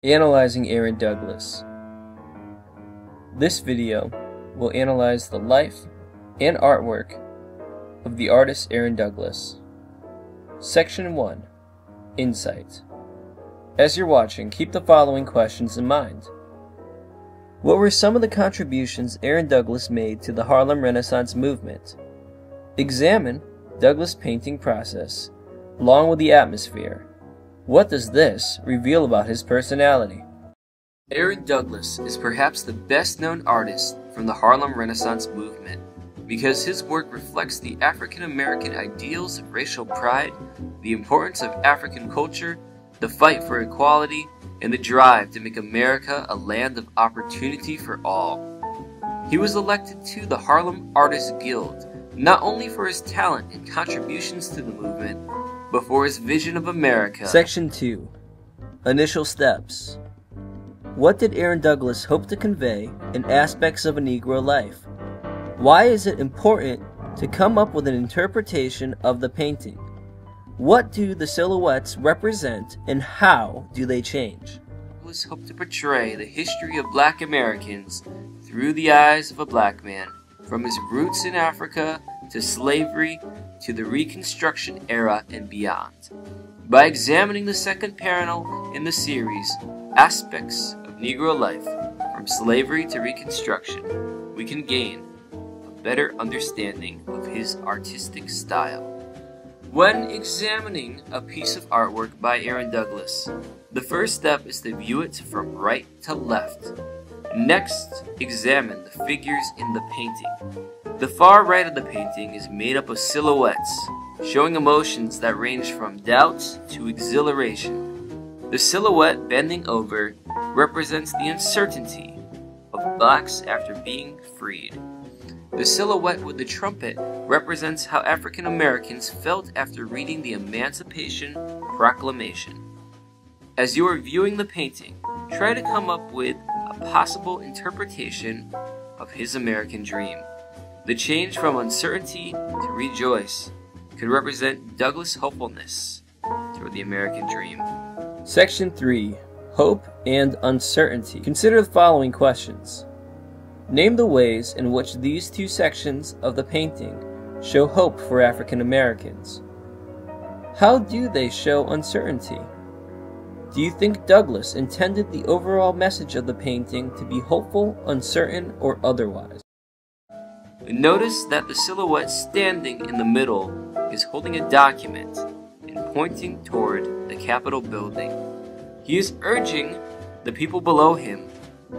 Analyzing Aaron Douglas. This video will analyze the life and artwork of the artist Aaron Douglas. Section 1. Insight. As you're watching, keep the following questions in mind. What were some of the contributions Aaron Douglas made to the Harlem Renaissance movement? Examine Douglas' painting process, along with the atmosphere. What does this reveal about his personality? Aaron Douglas is perhaps the best-known artist from the Harlem Renaissance movement because his work reflects the African-American ideals of racial pride, the importance of African culture, the fight for equality, and the drive to make America a land of opportunity for all. He was elected to the Harlem Artists Guild not only for his talent and contributions to the movement, but for his vision of America. Section 2. Initial steps. What did Aaron Douglas hope to convey in aspects of a Negro life? Why is it important to come up with an interpretation of the painting? What do the silhouettes represent and how do they change? Douglas hoped to portray the history of Black Americans through the eyes of a black man, from his roots in Africa to slavery to the Reconstruction era and beyond. By examining the second panel in the series, Aspects of Negro Life, from Slavery to Reconstruction, we can gain a better understanding of his artistic style. When examining a piece of artwork by Aaron Douglas, the first step is to view it from right to left. Next, examine the figures in the painting. The far right of the painting is made up of silhouettes, showing emotions that range from doubt to exhilaration. The silhouette bending over represents the uncertainty of blacks after being freed. The silhouette with the trumpet represents how African Americans felt after reading the Emancipation Proclamation. As you are viewing the painting, try to come up with a possible interpretation of his American dream. The change from uncertainty to rejoice could represent Douglas' hopefulness toward the American dream. Section 3. Hope and Uncertainty. Consider the following questions. Name the ways in which these two sections of the painting show hope for African Americans. How do they show uncertainty? Do you think Douglas intended the overall message of the painting to be hopeful, uncertain, or otherwise? Notice that the silhouette standing in the middle is holding a document and pointing toward the Capitol building. He is urging the people below him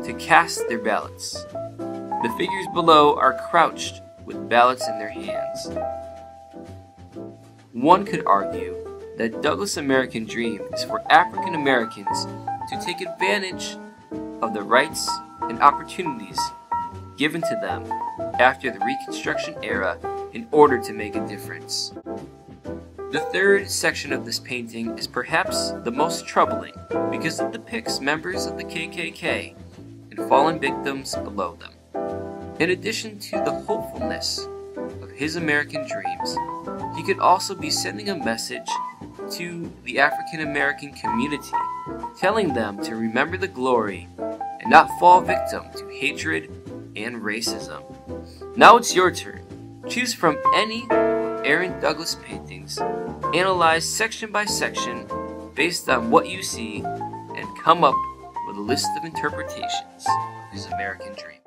to cast their ballots. The figures below are crouched with ballots in their hands. One could argue that Douglas' American dream is for African Americans to take advantage of the rights and opportunities given to them after the Reconstruction era in order to make a difference. The third section of this painting is perhaps the most troubling because it depicts members of the KKK and fallen victims below them. In addition to the hopefulness of his American dreams, he could also be sending a message to the African American community, telling them to remember the glory and not fall victim to hatred and racism. Now it's your turn. Choose from any of Aaron Douglas' paintings, analyze section by section based on what you see, and come up with a list of interpretations of his American dream.